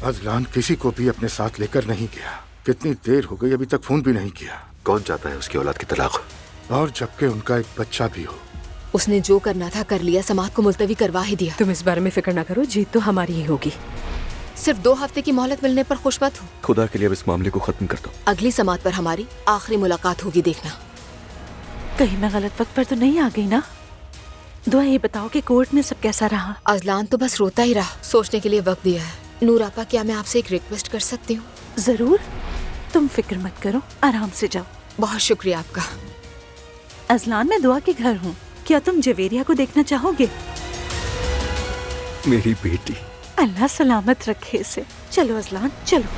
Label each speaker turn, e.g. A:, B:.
A: Azlan किसी को भी अपने साथ लेकर नहीं गया। कितनी देर हो गई, अभी तक फोन भी नहीं किया।
B: कौन चाहता है उसकी औलाद की तलाक?
A: और जबकि उनका एक बच्चा भी हो।
C: उसने जो करना था कर लिया, समाअत को मुलतवी करवा ही दिया।
D: तुम इस बारे में फिक्र ना करो, जीत तो हमारी ही होगी।
C: सिर्फ 2 हफ्ते की मोहलत मिलने पर खुश मत हो।
B: खुदा के लिए अब इस मामले को खत्म कर दो।
C: अगली समाअत पर हमारी आखिरी मुलाकात होगी, देखना।
E: कहीं मैं गलत वक्त पर तो नहीं आ गई ना? दुआ ये बताओ कि कोर्ट में सब कैसा रहा?
C: अजलान तो बस रोता ही रहा। सोचने के लिए वक्त दिया है। नूर आपा, क्या मैं आपसे एक रिक्वेस्ट कर सकती हूँ?
E: जरूर, तुम फिक्र मत करो, आराम से जाओ।
C: बहुत शुक्रिया आपका।
E: अजलान, मैं दुआ के घर हूँ, क्या तुम जवेरिया को देखना चाहोगे?
B: मेरी बेटी।
E: अल्लाह सलामत रखे इसे। चलो अजलान, चलो।